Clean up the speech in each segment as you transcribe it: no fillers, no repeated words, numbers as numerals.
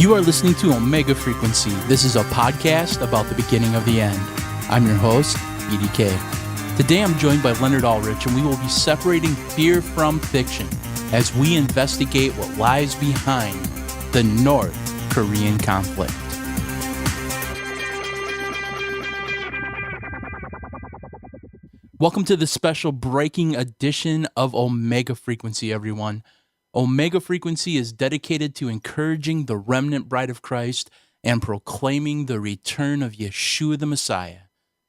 You are listening to Omega Frequency. This is a podcast about the beginning of the end. I'm your host, EDK. Today I'm joined by Leonard Ulrich, and we will be separating fear from fiction as we investigate what lies behind the North Korean conflict. Welcome to the special breaking edition of Omega Frequency, everyone. Omega Frequency is dedicated to encouraging the remnant bride of Christ and proclaiming the return of Yeshua the Messiah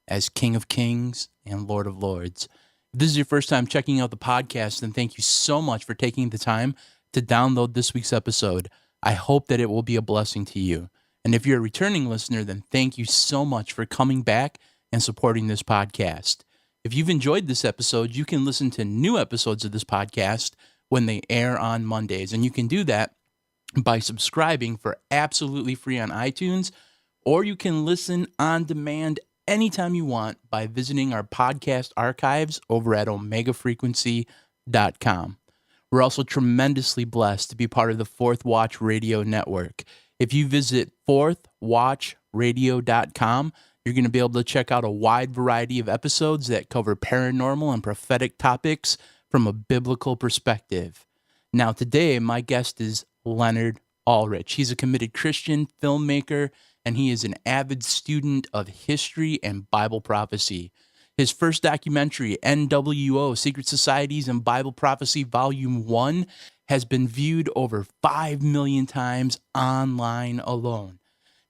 as King of Kings and Lord of Lords. If this is your first time checking out the podcast, then thank you so much for taking the time to download this week's episode. I hope that it will be a blessing to you. And if you're a returning listener, then thank you so much for coming back and supporting this podcast. If you've enjoyed this episode, you can listen to new episodes of this podcast when they air on Mondays. And you can do that by subscribing for absolutely free on iTunes, or you can listen on demand anytime you want by visiting our podcast archives over at omegafrequency.com. We're also tremendously blessed to be part of the Fourth Watch Radio Network. If you visit fourthwatchradio.com, you're going to be able to check out a wide variety of episodes that cover paranormal and prophetic topics from a biblical perspective. Now, today, my guest is Leonard Ulrich. He's a committed Christian filmmaker, and he is an avid student of history and Bible prophecy. His first documentary, NWO, Secret Societies and Bible Prophecy, Volume 1, has been viewed over 5 million times online alone.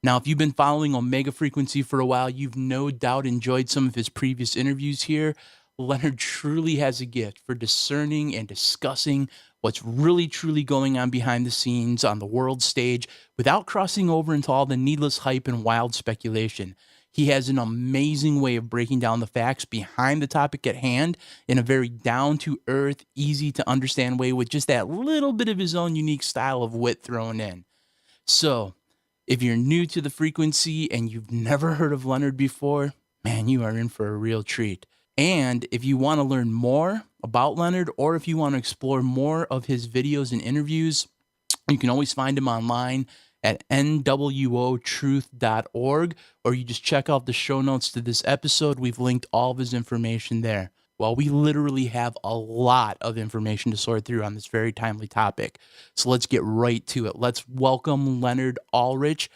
Now, if you've been following Omega Frequency for a while, you've no doubt enjoyed some of his previous interviews here. Leonard truly has a gift for discerning and discussing what's really truly going on behind the scenes on the world stage without crossing over into all the needless hype and wild speculation. He has an amazing way of breaking down the facts behind the topic at hand in a very down-to-earth, easy-to-understand way with just that little bit of his own unique style of wit thrown in. So, if you're new to the frequency and you've never heard of Leonard before, man, you are in for a real treat. And if you want to learn more about Leonard, or if you want to explore more of his videos and interviews, you can always find him online at nwotruth.org, or you just check out the show notes to this episode. We've linked all of his information there. Well, we literally have a lot of information to sort through on this very timely topic. So let's get right to it. Let's welcome Leonard Ulrich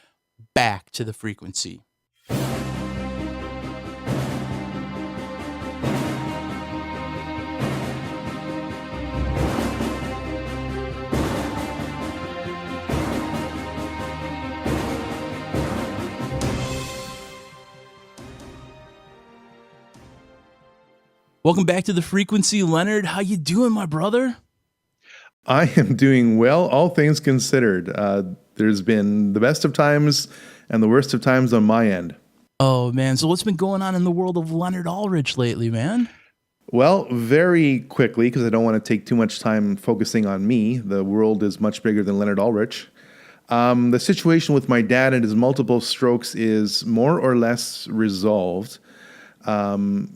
back to the frequency. Welcome back to the frequency, Leonard. How you doing, my brother? I am doing well, all things considered. There's been the best of times and the worst of times on my end. Oh, man. So what's been going on in the world of Leonard Ulrich lately, man? Well, very quickly, because I don't want to take too much time focusing on me. The world is much bigger than Leonard Ulrich. The situation with my dad and his multiple strokes is more or less resolved.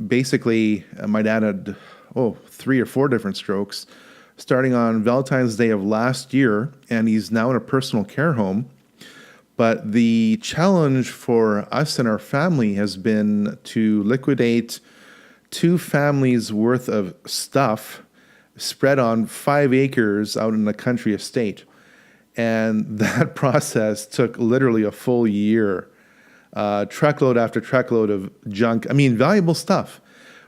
Basically, my dad had 3 or 4 different strokes starting on Valentine's Day of last year, and he's now in a personal care home. But the challenge for us and our family has been to liquidate 2 families worth of stuff spread on 5 acres out in a country estate. And that process took literally a full year. Truckload after truckload of junk, valuable stuff,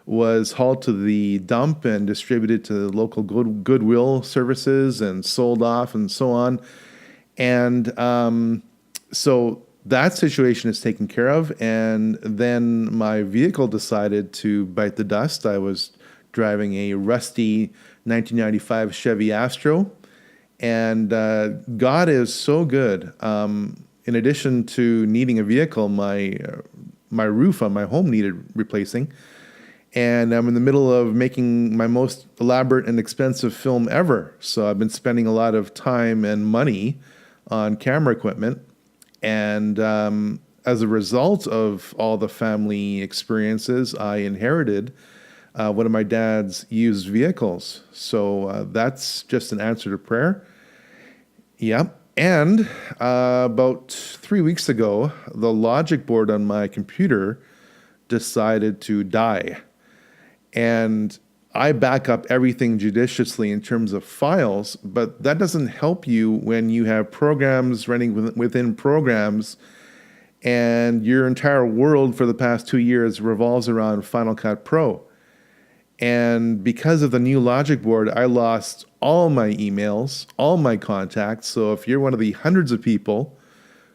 was hauled to the dump and distributed to the local Goodwill services and sold off and so on. And so that situation is taken care of. And then my vehicle decided to bite the dust. I was driving a rusty 1995 Chevy Astro. And God is so good. In addition to needing a vehicle, my roof on my home needed replacing. And I'm in the middle of making my most elaborate and expensive film ever. So I've been spending a lot of time and money on camera equipment. And as a result of all the family experiences, I inherited one of my dad's used vehicles. So that's just an answer to prayer. Yep. And about 3 weeks ago, the logic board on my computer decided to die. And I back up everything judiciously in terms of files, but that doesn't help you when you have programs running within programs and your entire world for the past 2 years revolves around Final Cut Pro. And because of the new logic board, I lost all my emails, all my contacts. So if you're one of the hundreds of people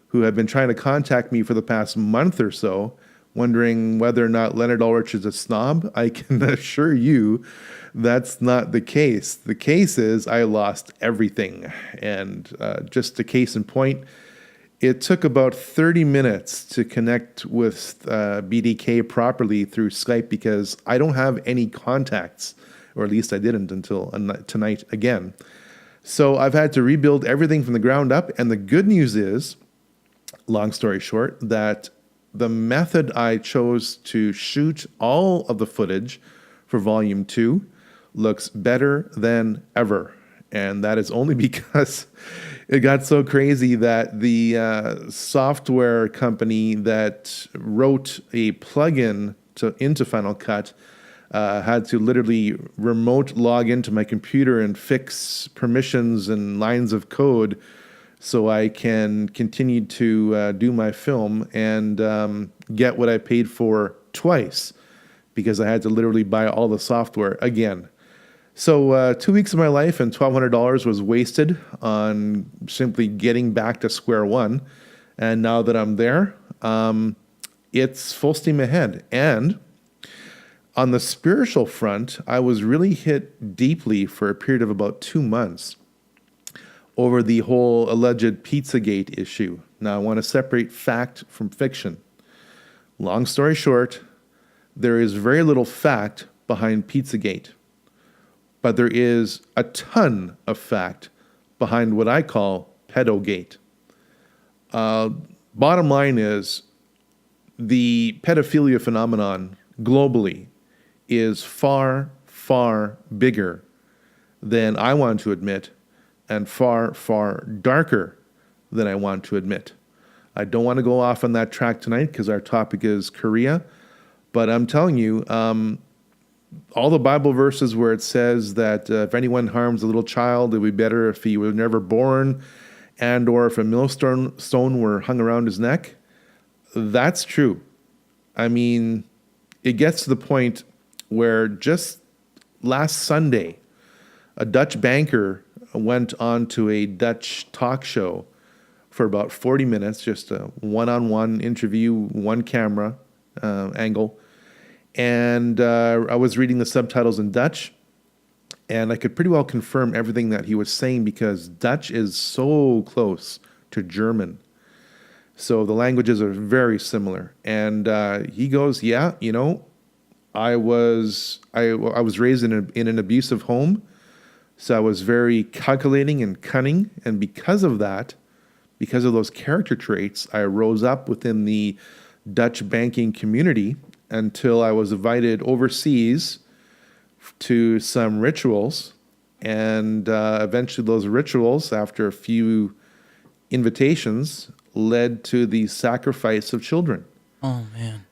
who have been trying to contact me for the past month or so, wondering whether or not Leonard Ulrich is a snob, I can assure you that's not the case. The case is I lost everything. And just a case in point, it took about 30 minutes to connect with BDK properly through Skype because I don't have any contacts, or at least I didn't until tonight again. So I've had to rebuild everything from the ground up. And the good news is, long story short, that the method I chose to shoot all of the footage for Volume 2 looks better than ever. And that is only because it got so crazy that the software company that wrote a plugin into Final Cut had to literally remote log into my computer and fix permissions and lines of code so I can continue to do my film and get what I paid for twice because I had to literally buy all the software again. So 2 weeks of my life and $1,200 was wasted on simply getting back to square one. And now that I'm there, it's full steam ahead. And on the spiritual front, I was really hit deeply for a period of about 2 months over the whole alleged Pizzagate issue. Now, I want to separate fact from fiction. Long story short, there is very little fact behind Pizzagate. But there is a ton of fact behind what I call pedogate. Bottom line is the pedophilia phenomenon globally is far, far bigger than I want to admit and far, far darker than I want to admit. I don't want to go off on that track tonight because our topic is Korea, but I'm telling you, all the Bible verses where it says that if anyone harms a little child, it would be better if he were never born, and or if a millstone were hung around his neck, that's true. I mean, it gets to the point where just last Sunday, a Dutch banker went on to a Dutch talk show for about 40 minutes, just a one-on-one interview, one camera angle. And I was reading the subtitles in Dutch, and I could pretty well confirm everything that he was saying because Dutch is so close to German. So the languages are very similar. And he goes, yeah, you know, I was raised in an abusive home, so I was very calculating and cunning. And because of that, because of those character traits, I rose up within the Dutch banking community until I was invited overseas to some rituals. And eventually those rituals, after a few invitations, led to the sacrifice of children. Oh man.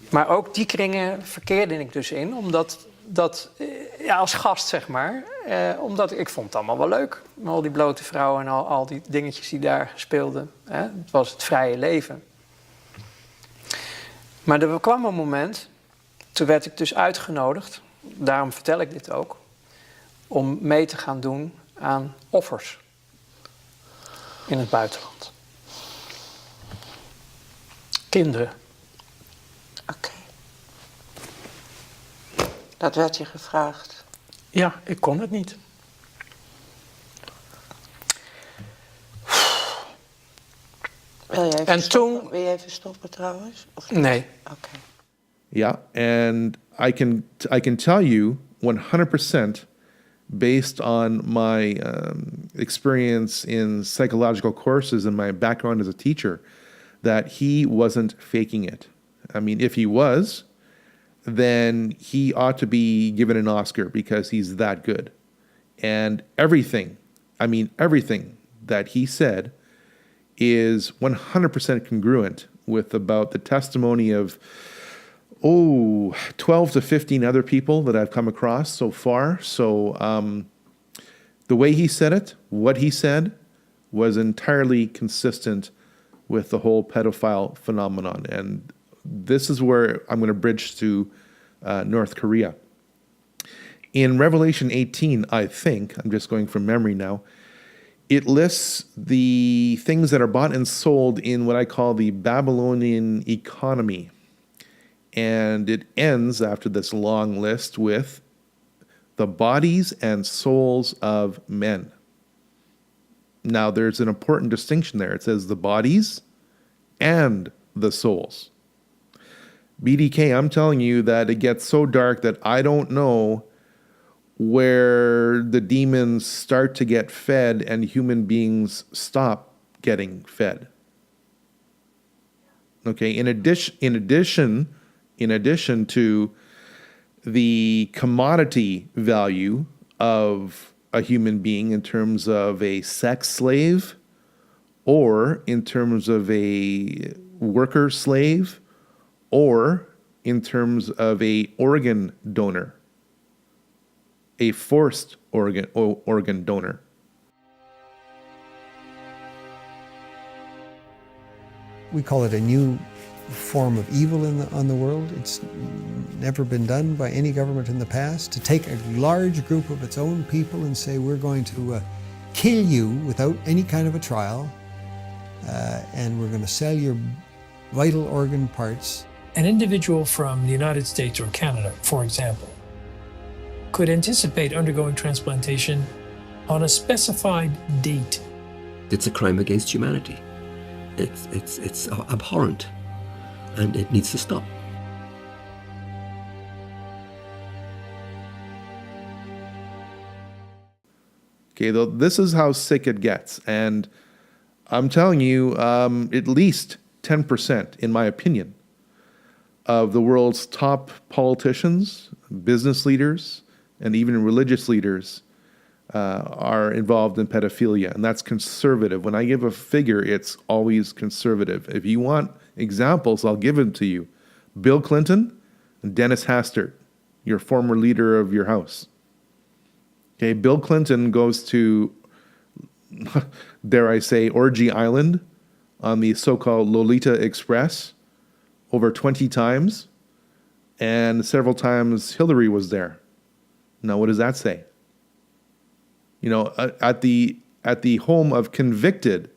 Maar ook die kringen verkeerde ik dus in, omdat ja, als gast zeg maar. Omdat ik vond het allemaal wel leuk. Al die blote vrouwen en al die dingetjes die daar speelden. Het was het vrije leven. Maar er kwam een moment, toen werd ik dus uitgenodigd, daarom vertel ik dit ook, om mee te gaan doen aan offers in het buitenland. Kinderen. Oké. Dat werd je gevraagd. Ja, ik kon het niet. Wil je even stoppen trouwens? Of niet? Nee. Oké. Yeah, and I can tell you 100% based on my experience in psychological courses and my background as a teacher that he wasn't faking it. I mean, if he was, then he ought to be given an Oscar because he's that good. And everything that he said is 100% congruent with about the testimony of 12 to 15 other people that I've come across so far. So the way he said it, what he said, was entirely consistent with the whole pedophile phenomenon. And this is where I'm going to bridge to North Korea. In Revelation 18, I think, I'm just going from memory now, it lists the things that are bought and sold in what I call the Babylonian economy. And it ends after this long list with the bodies and souls of men. Now, there's an important distinction there. It says the bodies and the souls. BDK, I'm telling you that it gets so dark that I don't know where the demons start to get fed and human beings stop getting fed. Okay, in addition to the commodity value of a human being in terms of a sex slave or in terms of a worker slave or in terms of a organ donor, a forced organ donor. We call it a new form of evil on the world. It's never been done by any government in the past, to take a large group of its own people and say, we're going to kill you without any kind of a trial, and we're going to sell your vital organ parts. An individual from the United States or Canada, for example, could anticipate undergoing transplantation on a specified date. It's a crime against humanity. It's abhorrent, and it needs to stop. Okay, though, this is how sick it gets. And I'm telling you, at least 10%, in my opinion, of the world's top politicians, business leaders, and even religious leaders are involved in pedophilia. And that's conservative. When I give a figure, it's always conservative. If you want examples, I'll give them to you. Bill Clinton and Dennis Hastert, your former leader of your house. Okay, Bill Clinton goes to, dare I say, Orgy Island on the so-called Lolita Express over 20 times, and several times Hillary was there. Now, what does that say? You know, at the home of convicted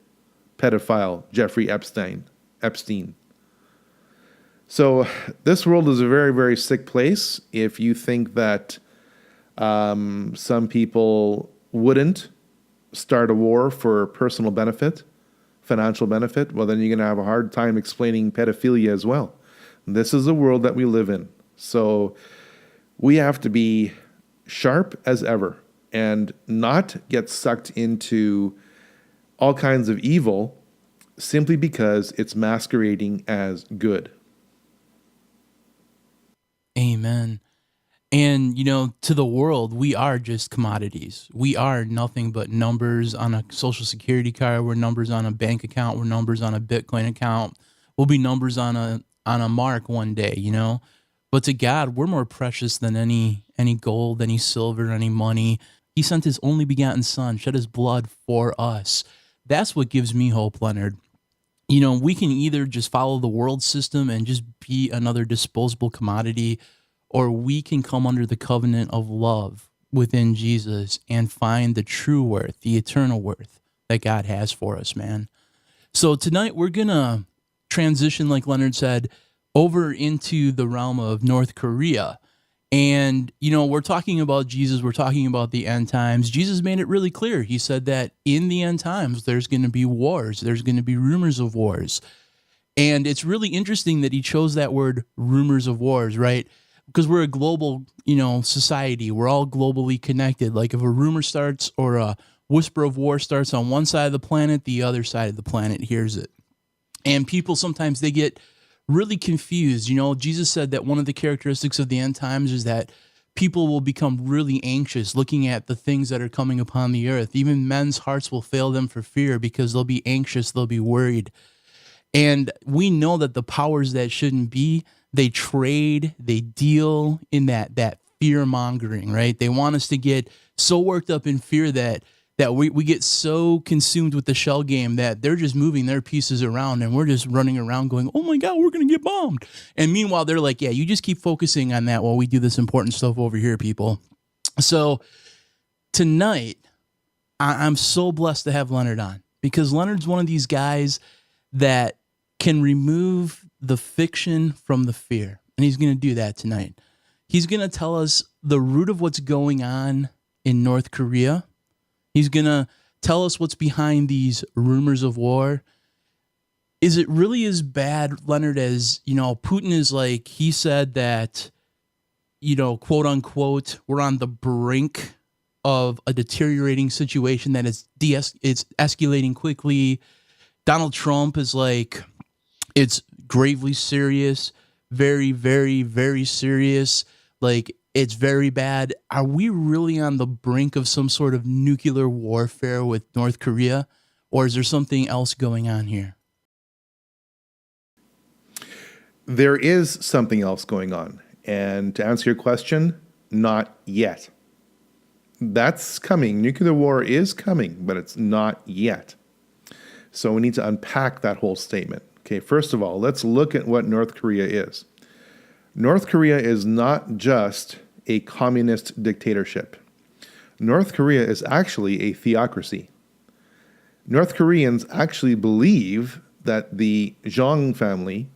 pedophile Jeffrey Epstein. So this world is a very, very sick place. If you think that some people wouldn't start a war for personal benefit, financial benefit, well, then you're going to have a hard time explaining pedophilia as well. This is the world that we live in. So we have to be sharp as ever and not get sucked into all kinds of evil simply because it's masquerading as good. Amen. And, you know, to the world, we are just commodities. We are nothing but numbers on a social security card. We're numbers on a bank account. We're numbers on a Bitcoin account. We'll be numbers on a mark one day, you know. But to God, we're more precious than any gold, any silver, any money. He sent his only begotten son, shed his blood for us. That's what gives me hope, Leonard. You know, we can either just follow the world system and just be another disposable commodity, or we can come under the covenant of love within Jesus and find the true worth, the eternal worth that God has for us, man. So tonight we're going to transition, like Leonard said, over into the realm of North Korea. And, you know, we're talking about Jesus. We're talking about the end times. Jesus made it really clear. He said that in the end times, there's going to be wars. There's going to be rumors of wars. And it's really interesting that he chose that word, rumors of wars, right? Because we're a global, you know, society. We're all globally connected. Like if a rumor starts or a whisper of war starts on one side of the planet, the other side of the planet hears it. And people sometimes they get really confused. You know, Jesus said that one of the characteristics of the end times is that people will become really anxious looking at the things that are coming upon the earth. Even men's hearts will fail them for fear because they'll be anxious, they'll be worried. And we know that the powers that shouldn't be, they trade, they deal in that fear mongering, right? They want us to get so worked up in fear that we get so consumed with the shell game that they're just moving their pieces around and we're just running around going, oh my God, we're going to get bombed. And meanwhile, they're like, yeah, you just keep focusing on that while we do this important stuff over here, people. So tonight, I'm so blessed to have Leonard on, because Leonard's one of these guys that can remove the fiction from the fear. And he's going to do that tonight. He's going to tell us the root of what's going on in North Korea. He's going to tell us what's behind these rumors of war. Is it really as bad, Leonard, as, Putin is like, he said that, quote unquote, we're on the brink of a deteriorating situation that is it's escalating quickly. Donald Trump is like, it's gravely serious, very, very, very serious. Like, it's very bad. Are we really on the brink of some sort of nuclear warfare with North Korea? Or is there something else going on here? There is something else going on. And to answer your question, not yet. That's coming. Nuclear war is coming, but it's not yet. So we need to unpack that whole statement. Okay, first of all, let's look at what North Korea is. North Korea is not just a communist dictatorship. North Korea is actually a theocracy. North Koreans actually believe that the Jong family,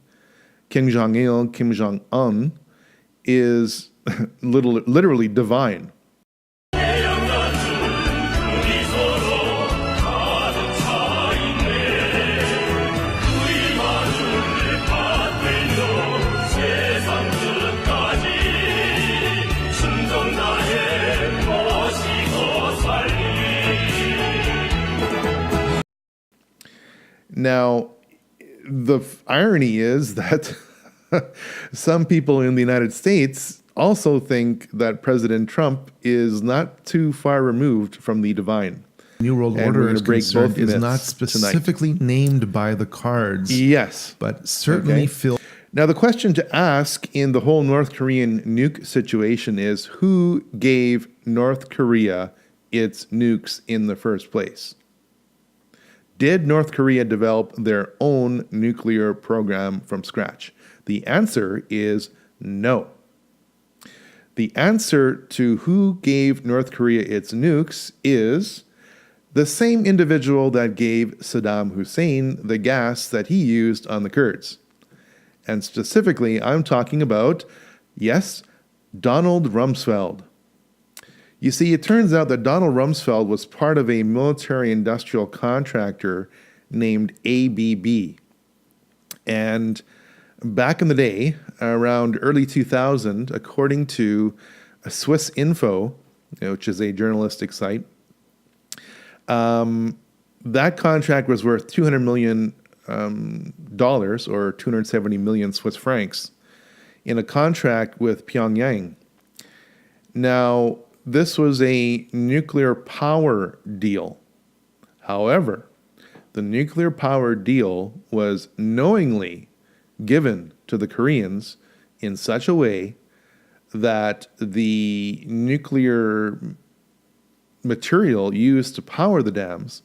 Kim Jong-il, Kim Jong-un, is literally divine. Now, the irony is that some people in the United States also think that President Trump is not too far removed from the divine. New World And Order we're is gonna break concerned both is myths not specifically named by the cards, Yes. but certainly Okay. feel. Now, the question to ask in the whole North Korean nuke situation is, who gave North Korea its nukes in the first place? Did North Korea develop their own nuclear program from scratch? The answer is no. The answer to who gave North Korea its nukes is the same individual that gave Saddam Hussein the gas that he used on the Kurds. And specifically, I'm talking about, yes, Donald Rumsfeld. You see, it turns out that Donald Rumsfeld was part of a military-industrial contractor named ABB. And back in the day, around early 2000, according to Swiss Info, which is a journalistic site, that contract was worth $200 million or 270 million Swiss francs in a contract with Pyongyang. Now, this was a nuclear power deal. However, the nuclear power deal was knowingly given to the Koreans in such a way that the nuclear material used to power the dams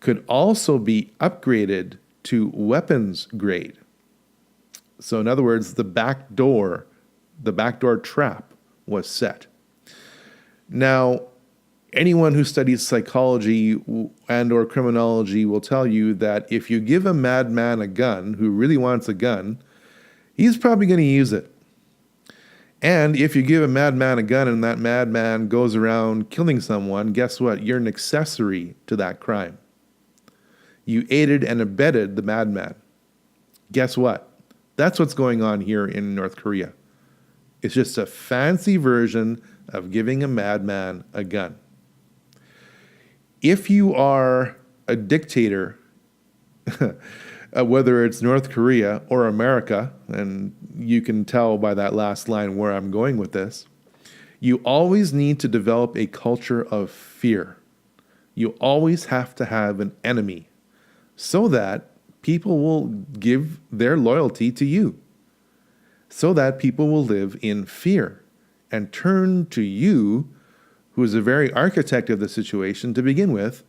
could also be upgraded to weapons grade. So in other words, the backdoor trap was set. Now, anyone who studies psychology and or criminology will tell you that if you give a madman a gun who really wants a gun, he's probably going to use it. And if you give a madman a gun and that madman goes around killing someone, guess what? You're an accessory to that crime. You aided and abetted the madman. Guess what? That's what's going on here in North Korea. It's just a fancy version of giving a madman a gun. If you are a dictator, whether it's North Korea or America, and you can tell by that last line where I'm going with this, You always need to develop a culture of fear. You always have to have an enemy so that people will give their loyalty to you, so that people will live in fear and turn to you, who is the very architect of the situation to begin with,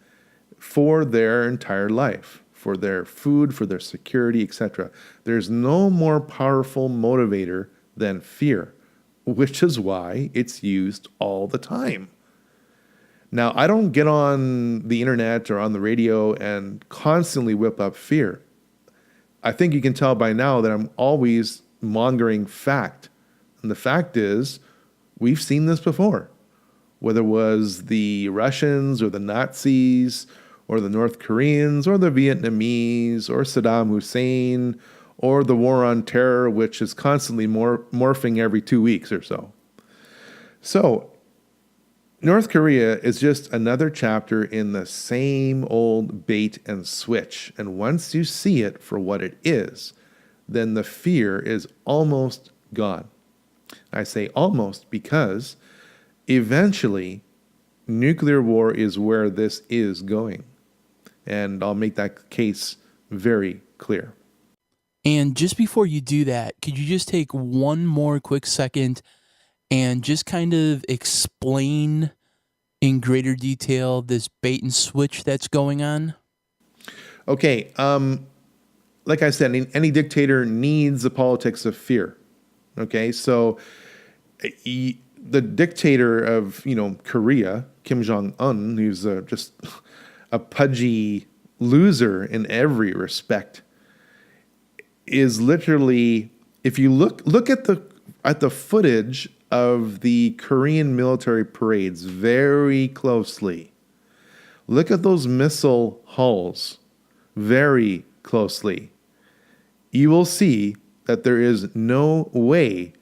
for their entire life, for their food, for their security, etc. There's no more powerful motivator than fear, which is why it's used all the time. Now, I don't get on the internet or on the radio and constantly whip up fear. I think you can tell by now that I'm always mongering fact. And the fact is, we've seen this before. Whether it was the Russians or the Nazis or the North Koreans or the Vietnamese or Saddam Hussein or the war on terror, which is constantly morphing every 2 weeks or so. So, North Korea is just another chapter in the same old bait and switch. And once you see it for what it is, then the fear is almost gone. I say almost because eventually nuclear war is where this is going. And I'll make that case very clear. And just before you do that, could you just take one more quick second and just kind of explain in greater detail this bait and switch that's going on? Okay, like I said, any dictator needs the politics of fear. Okay, so the dictator of Korea, Kim Jong-un, who's just a pudgy loser in every respect, is literally, if you look at the footage of the Korean military parades very closely, look at those missile hulls very closely, you will see that there is no way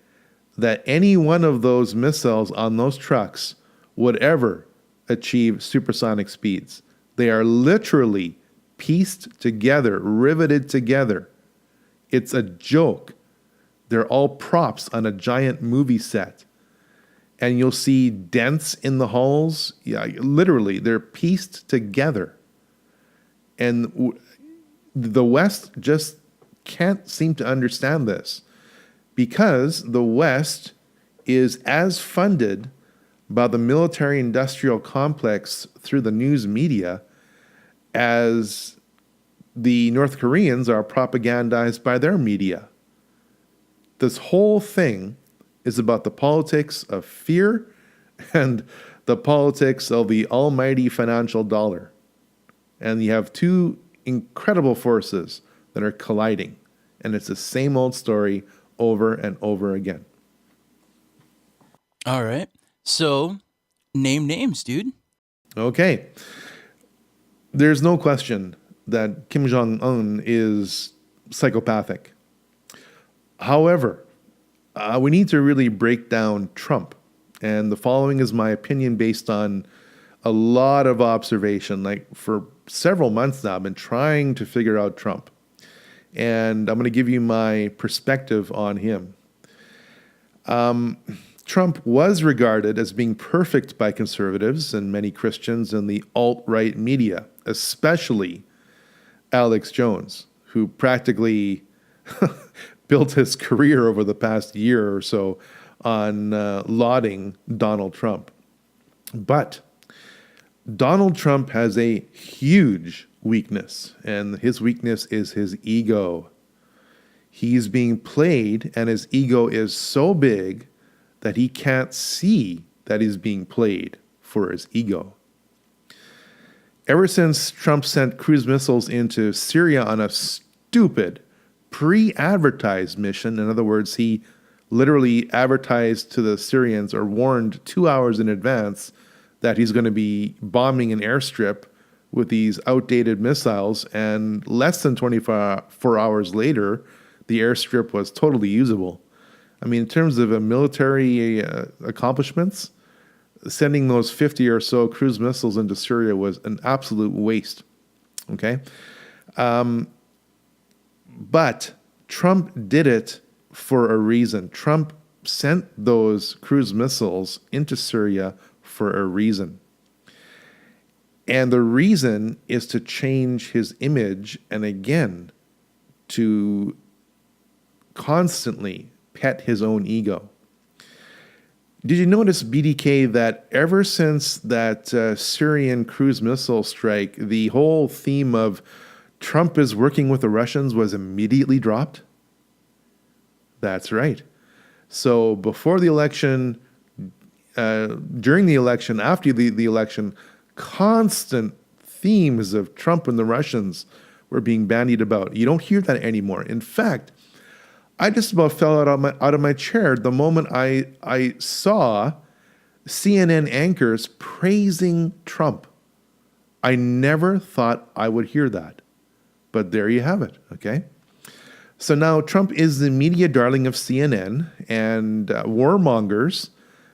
that any one of those missiles on those trucks would ever achieve supersonic speeds. They are literally pieced together, riveted together. It's a joke. They're all props on a giant movie set. And you'll see dents in the hulls. Yeah, literally, they're pieced together. And the West just can't seem to understand this, because the West is as funded by the military-industrial complex through the news media as the North Koreans are propagandized by their media. This whole thing is about the politics of fear and the politics of the almighty financial dollar. And you have two incredible forces that are colliding. And it's the same old story over and over again. All right. So, name names, dude. Okay. There's no question that Kim Jong-un is psychopathic. However, we need to really break down Trump. And the following is my opinion based on a lot of observation. Like, for several months now, I've been trying to figure out Trump. And I'm going to give you my perspective on him. Trump was regarded as being perfect by conservatives and many Christians in the alt-right media, especially Alex Jones, who practically built his career over the past year or so on lauding Donald Trump. But Donald Trump has a huge weakness, and his weakness is his ego. He's being played, and his ego is so big that he can't see that he's being played for his ego. Ever since Trump sent cruise missiles into Syria on a stupid, pre-advertised mission, in other words, he literally advertised to the Syrians or warned 2 hours in advance that he's going to be bombing an airstrip with these outdated missiles, and less than 24 hours later, the airstrip was totally usable. I mean, in terms of military accomplishments, sending those 50 or so cruise missiles into Syria was an absolute waste. Okay? But Trump did it for a reason. Trump sent those cruise missiles into Syria for a reason. And the reason is to change his image and again, to constantly pet his own ego. Did you notice, BDK, that ever since that Syrian cruise missile strike, the whole theme of Trump is working with the Russians was immediately dropped? That's right. So before the election, during the election, after the election, constant themes of Trump and the Russians were being bandied about. You don't hear that anymore. In fact, I just about fell out of my chair the moment I saw CNN anchors praising Trump. I never thought I would hear that. But there you have it, okay? So now Trump is the media darling of CNN, and warmongers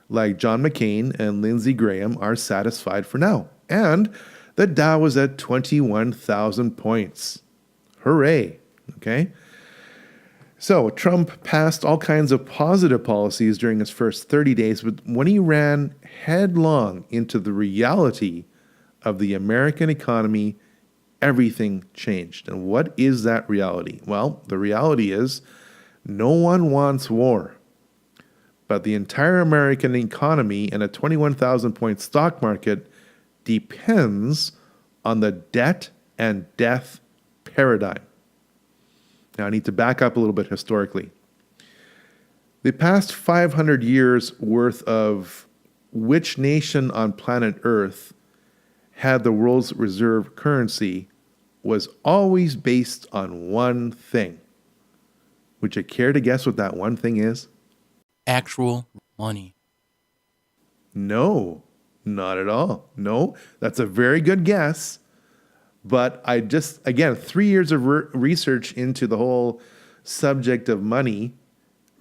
like John McCain and Lindsey Graham are satisfied for now. And the Dow is at 21,000 points. Hooray, okay? So Trump passed all kinds of positive policies during his first 30 days, but when he ran headlong into the reality of the American economy, everything changed. And what is that reality? Well, the reality is no one wants war, but the entire American economy and a 21,000 point stock market depends on the debt and death paradigm. Now, I need to back up a little bit historically. The past 500 years worth of which nation on planet Earth had the world's reserve currency was always based on one thing. Would you care to guess what that one thing is? Actual money. No, not at all. No, that's a very good guess. But I just, again, 3 years of research into the whole subject of money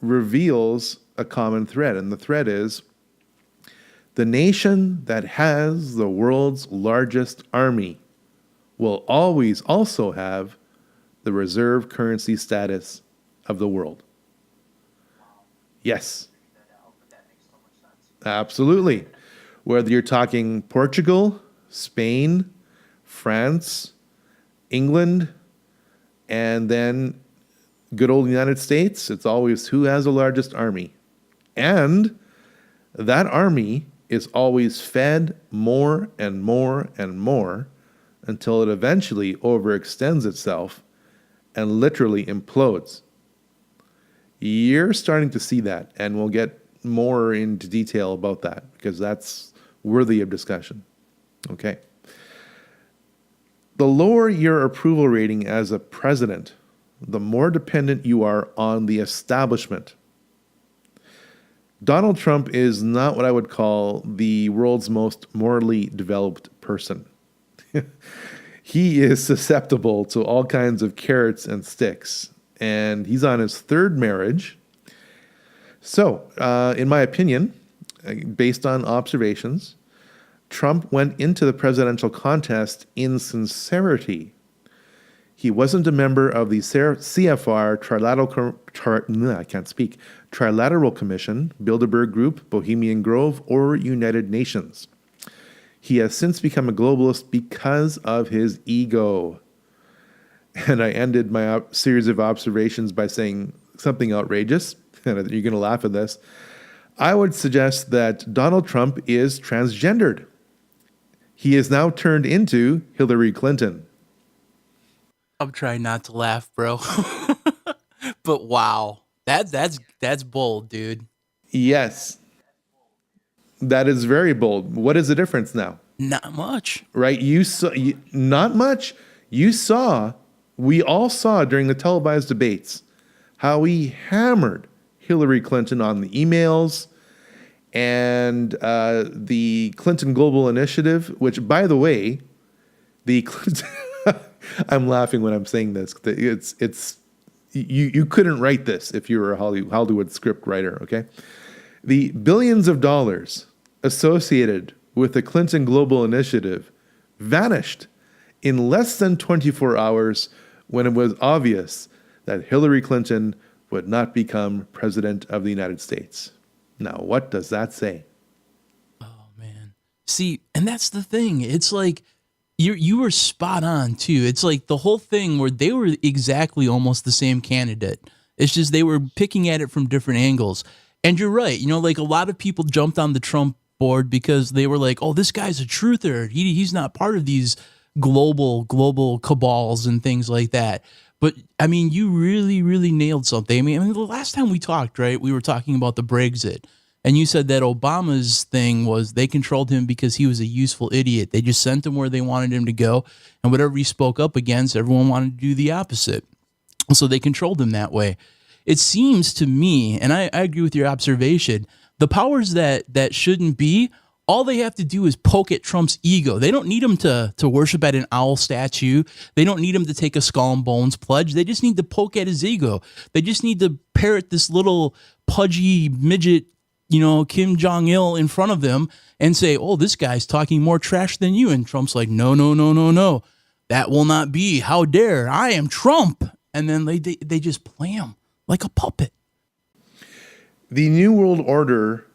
reveals a common thread. And the thread is the nation that has the world's largest army will always also have the reserve currency status of the world. Yes. Absolutely. Whether you're talking Portugal, Spain, France, England, and then good old United States, it's always who has the largest army. And that army is always fed more and more and more until it eventually overextends itself and literally implodes. You're starting to see that, and we'll get more into detail about that because that's worthy of discussion. Okay. The lower your approval rating as a president, the more dependent you are on the establishment. Donald Trump is not what I would call the world's most morally developed person. He is susceptible to all kinds of carrots and sticks, and he's on his third marriage. So, in my opinion, based on observations, Trump went into the presidential contest in sincerity. He wasn't a member of the CFR Trilateral Commission, Bilderberg Group, Bohemian Grove, or United Nations. He has since become a globalist because of his ego. And I ended my series of observations by saying something outrageous, and you're going to laugh at this. I would suggest that Donald Trump is transgendered. He is now turned into Hillary Clinton. I'm trying not to laugh, bro. But wow, that's bold, dude. Yes. That is very bold. What is the difference now? Not much. Right? Not much. We all saw during the televised debates how he hammered Hillary Clinton on the emails and the Clinton Global Initiative, which, by the way, the Clinton I'm laughing when I'm saying this. You couldn't write this if you were a Hollywood script writer, okay? The billions of dollars associated with the Clinton Global Initiative vanished in less than 24 hours when it was obvious that Hillary Clinton would not become president of the United States. Now, what does that say? Man. See, and that's the thing. It's like you were spot on too. It's like the whole thing where they were exactly almost the same candidate. It's just they were picking at it from different angles. And you're right. You know, like a lot of people jumped on the Trump board because they were like, "Oh, this guy's a truther. He's not part of these global cabals and things like that." But I mean, you really nailed something. I mean, the last time we talked, right, we were talking about the Brexit. And you said that Obama's thing was they controlled him because he was a useful idiot. They just sent him where they wanted him to go. And whatever he spoke up against, everyone wanted to do the opposite. So they controlled him that way. It seems to me, and I agree with your observation, the powers that shouldn't be, all they have to do is poke at Trump's ego. They don't need him to worship at an owl statue. They don't need him to take a skull and bones pledge. They just need to poke at his ego. They just need to parrot this little pudgy midget, Kim Jong-il in front of them and say, "Oh, this guy's talking more trash than you." And Trump's like, no. That will not be. How dare. I am Trump. And then they just play him like a puppet. The New World Order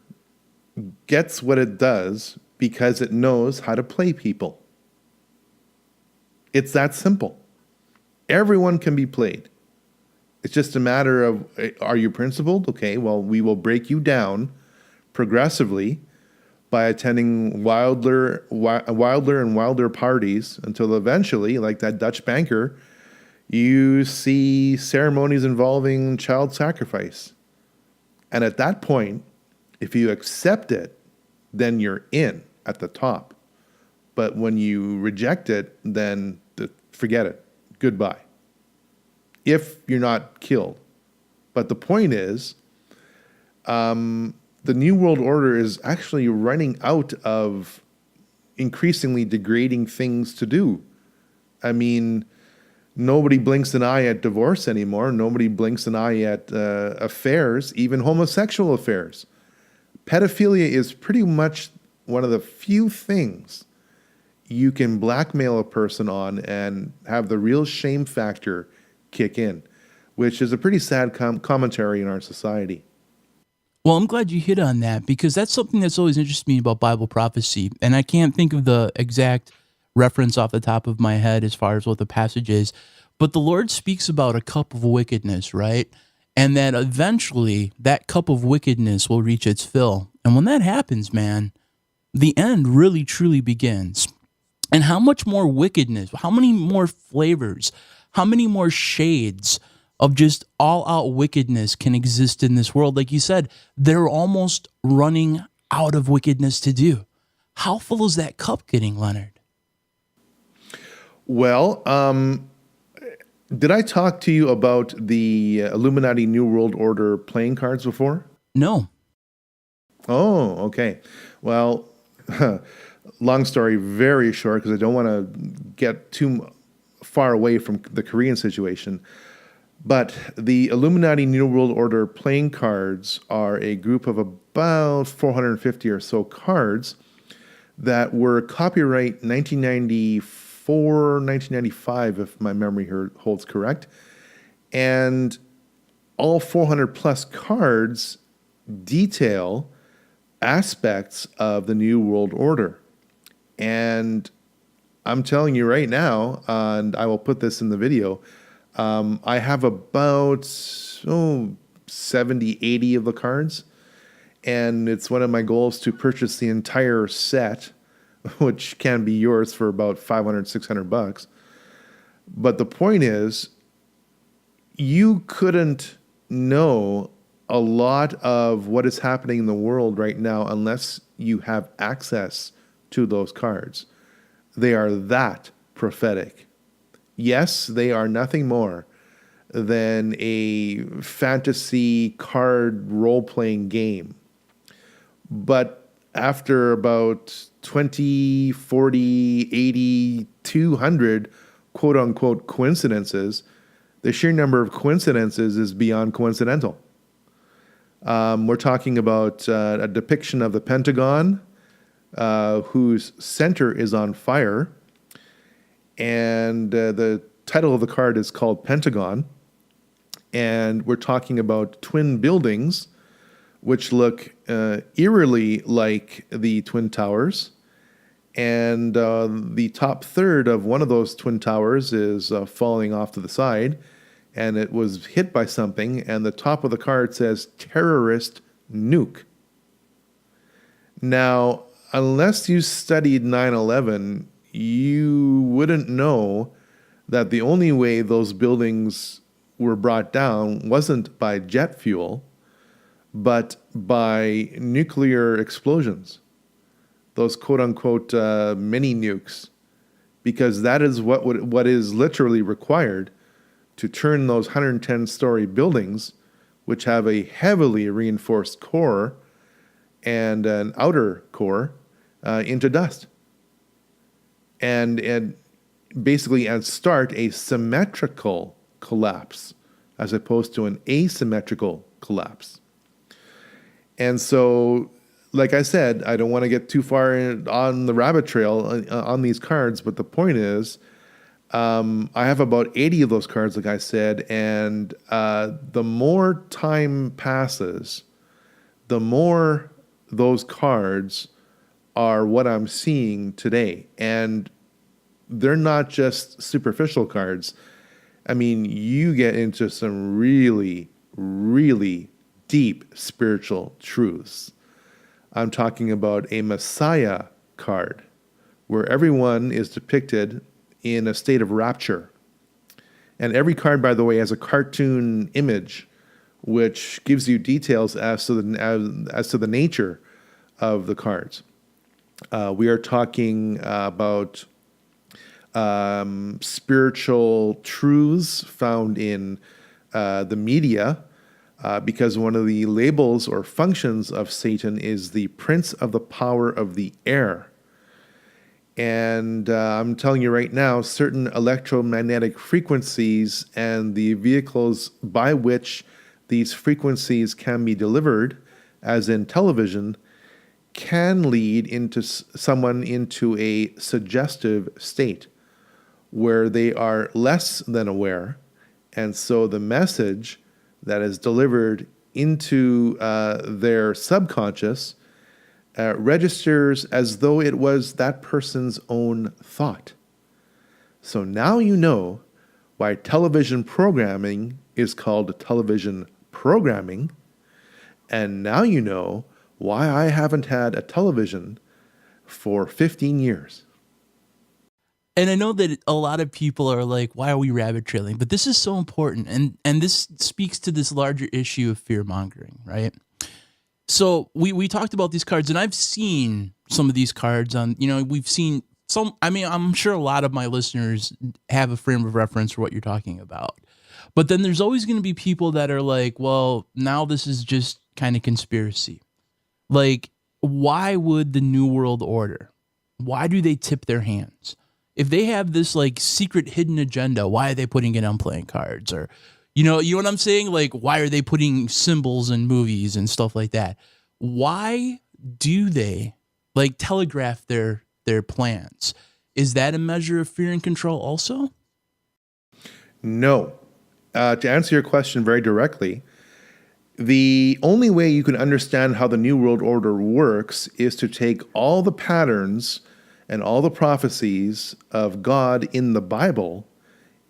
gets what it does because it knows how to play people. It's that simple. Everyone can be played. It's just a matter of, are you principled? Okay, well, we will break you down progressively by attending wilder and wilder parties until eventually, like that Dutch banker, you see ceremonies involving child sacrifice. And at that point, if you accept it, then you're in at the top. But when you reject it, then forget it. Goodbye. If you're not killed. But the point is, the New World Order is actually running out of increasingly degrading things to do. I mean, nobody blinks an eye at divorce anymore. Nobody blinks an eye at affairs, even homosexual affairs. Pedophilia is pretty much one of the few things you can blackmail a person on and have the real shame factor kick in, which is a pretty sad commentary in our society. Well, I'm glad you hit on that because that's something that's always interested me about Bible prophecy. And I can't think of the exact reference off the top of my head as far as what the passage is. But the Lord speaks about a cup of wickedness, right? And that eventually that cup of wickedness will reach its fill. And when that happens, man, the end really truly begins. And how much more wickedness, how many more flavors, how many more shades of just all-out wickedness can exist in this world? Like you said, they're almost running out of wickedness to do. How full is that cup getting, Leonard? Well, did I talk to you about the Illuminati New World Order playing cards before? No. Oh, okay. Well, long story, very short, because I don't want to get too far away from the Korean situation. But the Illuminati New World Order playing cards are a group of about 450 or so cards that were copyright 1994, 1995, if my memory holds correct. And all 400 plus cards detail aspects of the New World Order. And I'm telling you right now, and I will put this in the video, I have about 70, 80 of the cards. And it's one of my goals to purchase the entire set, which can be yours for about $500, $600. But the point is, you couldn't know a lot of what is happening in the world right now unless you have access to those cards. They are that prophetic. Yes, they are nothing more than a fantasy card role-playing game. But after about 20, 40, 80, 200 quote-unquote coincidences, the sheer number of coincidences is beyond coincidental. We're talking about a depiction of the Pentagon, whose center is on fire. And the title of the card is called Pentagon. And we're talking about twin buildings, which look eerily like the Twin Towers. And the top third of one of those Twin Towers is falling off to the side, and it was hit by something, and the top of the card says terrorist nuke. Now, unless you studied 9/11, you wouldn't know that the only way those buildings were brought down wasn't by jet fuel, but by nuclear explosions. Those quote-unquote mini nukes, because that is what is literally required to turn those 110-story buildings, which have a heavily reinforced core and an outer core, into dust. And basically start a symmetrical collapse as opposed to an asymmetrical collapse. And so, like I said, I don't want to get too far on the rabbit trail on these cards, but the point is, I have about 80 of those cards, like I said, and the more time passes, the more those cards are what I'm seeing today. And they're not just superficial cards. I mean, you get into some really, really deep spiritual truths. I'm talking about a Messiah card, where everyone is depicted in a state of rapture. And every card, by the way, has a cartoon image, which gives you details as to the nature of the cards. We are talking about spiritual truths found in the media, because one of the labels or functions of Satan is the prince of the power of the air. And I'm telling you right now, certain electromagnetic frequencies and the vehicles by which these frequencies can be delivered, as in television, can lead into someone into a suggestive state where they are less than aware. And so the message that is delivered into their subconscious registers as though it was that person's own thought. So now you know why television programming is called television programming, and now you know why I haven't had a television for 15 years. And I know that a lot of people are like, why are we rabbit trailing? But this is so important. And this speaks to this larger issue of fear mongering, right? So we talked about these cards, and I've seen some of these cards on, we've seen some. I mean, I'm sure a lot of my listeners have a frame of reference for what you're talking about. But then there's always going to be people that are like, well, now this is just kind of conspiracy. Like, why would the New World Order, why do they tip their hands? If they have this like secret hidden agenda, why are they putting it on playing cards? Or, you know what I'm saying? Like, why are they putting symbols in movies and stuff like that? Why do they like telegraph their plans? Is that a measure of fear and control also? No. To answer your question very directly, the only way you can understand how the New World Order works is to take all the patterns and all the prophecies of God in the Bible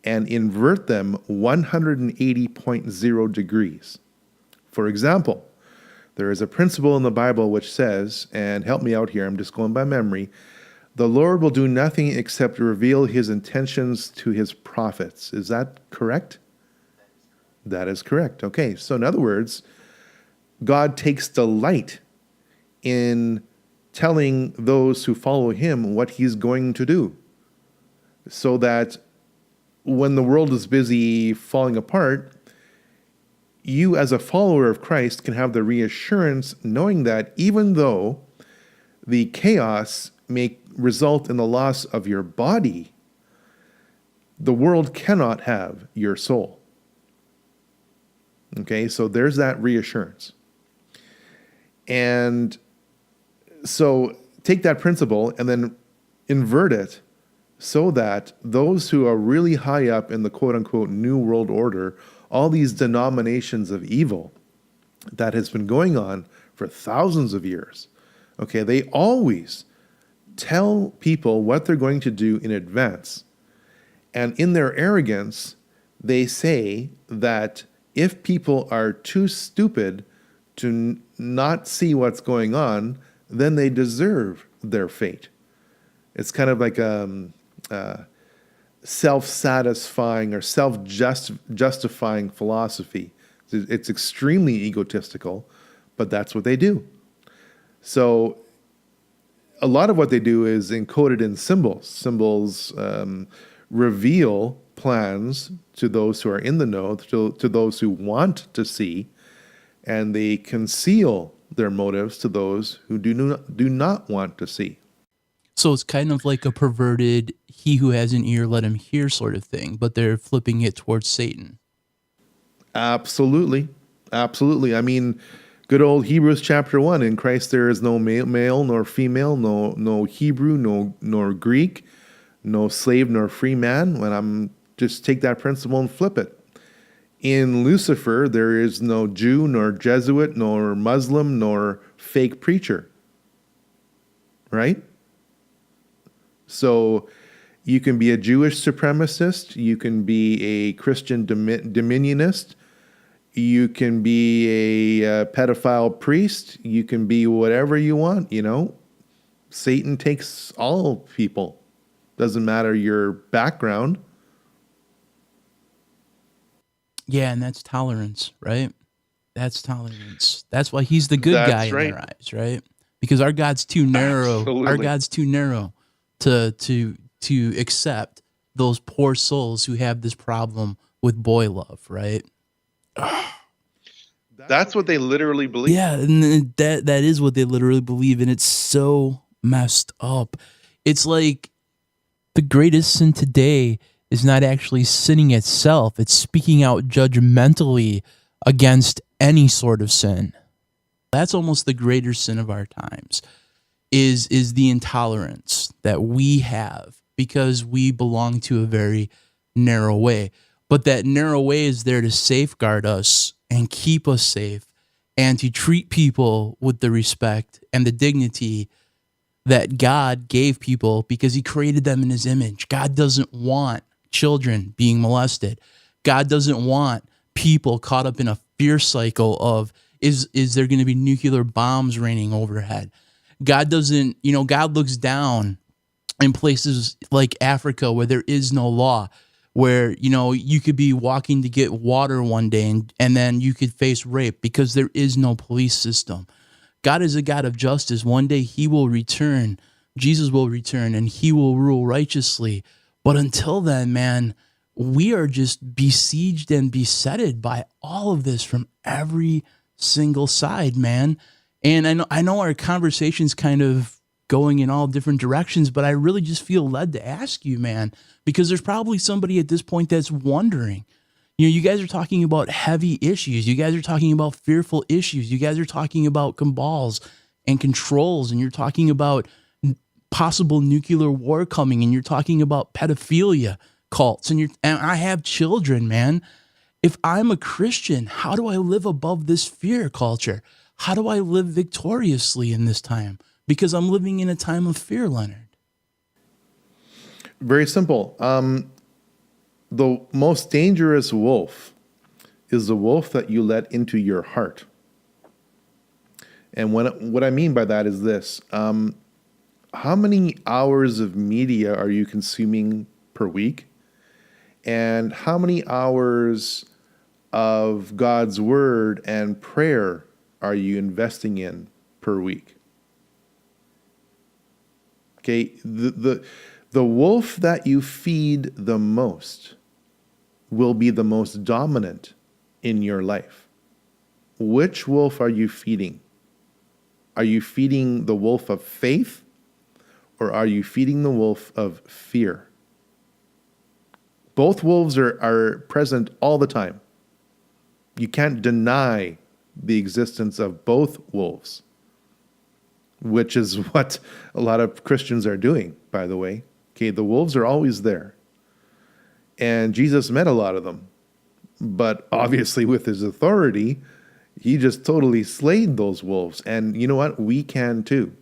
and invert them 180.0 degrees. For example, there is a principle in the Bible which says, and help me out here, I'm just going by memory, the Lord will do nothing except reveal his intentions to his prophets. Is that correct? That is correct. Okay, so in other words, God takes delight in telling those who follow him what he's going to do, so that when the world is busy falling apart, you as a follower of Christ can have the reassurance knowing that even though the chaos may result in the loss of your body, the world cannot have your soul. Okay, so there's that reassurance. And so take that principle and then invert it so that those who are really high up in the quote-unquote New World Order all these denominations of evil that has been going on for thousands of years. Okay, they always tell people what they're going to do in advance. And in their arrogance, they say that if people are too stupid to not see what's going on, then they deserve their fate. It's kind of like self-satisfying or self-justifying philosophy. It's extremely egotistical, but that's what they do. So a lot of what they do is encoded in symbols. Symbols reveal plans to those who are in the know, to those who want to see, and they conceal their motives to those who do not want to see. So it's kind of like a perverted "he who has an ear, let him hear" sort of thing, but they're flipping it towards Satan. Absolutely. Absolutely. I mean, good old Hebrews chapter 1, in Christ there is no male nor female, no Hebrew, nor Greek, no slave nor free man. When I'm just take that principle and flip it. In Lucifer, there is no Jew, nor Jesuit, nor Muslim, nor fake preacher. Right? So you can be a Jewish supremacist, you can be a Christian dominionist, you can be a pedophile priest, you can be whatever you want, you know. Satan takes all people. Doesn't matter your background. Yeah, and that's tolerance, right? That's tolerance. That's why he's the good guy in their eyes, right? Because our God's too narrow. Absolutely. Our God's too narrow to accept those poor souls who have this problem with boy love, right? That's what they literally believe. Yeah, and that is what they literally believe, and it's so messed up. It's like the greatest sin today is not actually sinning itself. It's speaking out judgmentally against any sort of sin. That's almost the greater sin of our times, is the intolerance that we have because we belong to a very narrow way. But that narrow way is there to safeguard us and keep us safe and to treat people with the respect and the dignity that God gave people because he created them in his image. God doesn't want children being molested. God doesn't want people caught up in a fear cycle of, is there going to be nuclear bombs raining overhead? God doesn't, God looks down in places like Africa where there is no law, where, you could be walking to get water one day and then you could face rape because there is no police system. God is a God of justice. One day he will return. Jesus will return and he will rule righteously. But until then, man, we are just besieged and besetted by all of this from every single side, man. And I know our conversation's kind of going in all different directions, but I really just feel led to ask you, man, because there's probably somebody at this point that's wondering. You guys are talking about heavy issues. You guys are talking about fearful issues. You guys are talking about cabals and controls, and you're talking about possible nuclear war coming, and you're talking about pedophilia cults, and I have children, man. If I'm a Christian, how do I live above this fear culture? How do I live victoriously in this time? Because I'm living in a time of fear, Leonard. Very simple. The most dangerous wolf is the wolf that you let into your heart. And what I mean by that is this. How many hours of media are you consuming per week? And how many hours of God's word and prayer are you investing in per week? Okay, the wolf that you feed the most will be the most dominant in your life. Which wolf are you feeding? Are you feeding the wolf of faith, or are you feeding the wolf of fear? Both wolves are present all the time. You can't deny the existence of both wolves, which is what a lot of Christians are doing, by the way. Okay, the wolves are always there. And Jesus met a lot of them. but obviously with his authority, he just totally slayed those wolves. And you know what? We can too.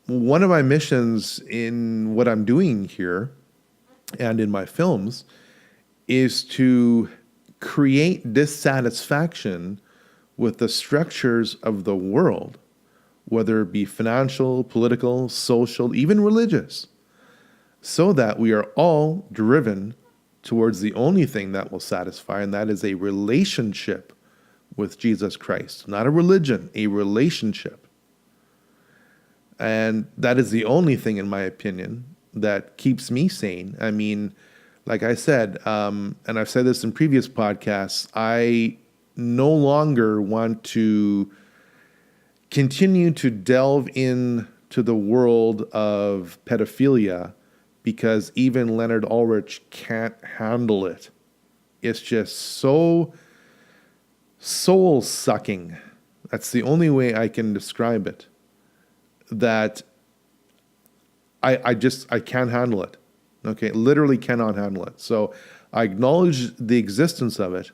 One of my missions in what I'm doing here and in my films is to create dissatisfaction with the structures of the world, whether it be financial, political, social, even religious, so that we are all driven towards the only thing that will satisfy, and that is a relationship with Jesus Christ. Not a religion, a relationship. And that is the only thing, in my opinion, that keeps me sane. I mean, like I said, and I've said this in previous podcasts, I no longer want to continue to delve into the world of pedophilia because even Leonard Ulrich can't handle it. It's just so soul-sucking. That's the only way I can describe it. That I can't handle it. Okay, literally cannot handle it. So I acknowledge the existence of it.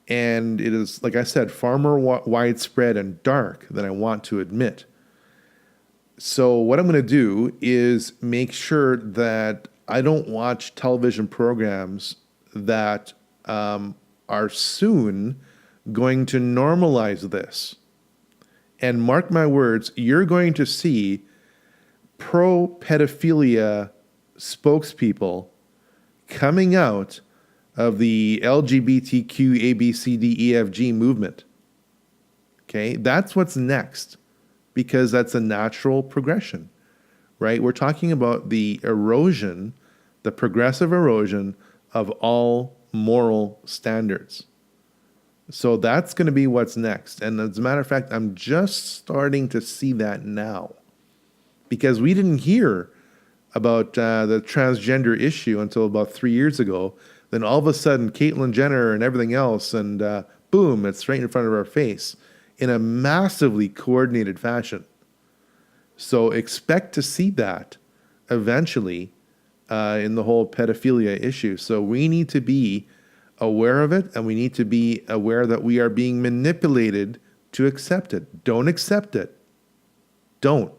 And it is, like I said, far more widespread and dark than I want to admit. So what I'm going to do is make sure that I don't watch television programs that are soon going to normalize this. And mark my words, you're going to see pro-pedophilia spokespeople coming out of the LGBTQ ABCDEFG movement. Okay, that's what's next, because that's a natural progression, right? We're talking about the erosion, the progressive erosion of all moral standards. So that's going to be what's next. And as a matter of fact, I'm just starting to see that now, because we didn't hear about the transgender issue until about 3 years ago. Then all of a sudden, Caitlyn Jenner and everything else, and boom, it's right in front of our face in a massively coordinated fashion. So expect to see that eventually in the whole pedophilia issue. So we need to be aware of it, and we need to be aware that we are being manipulated to accept it. Don't accept it. Don't.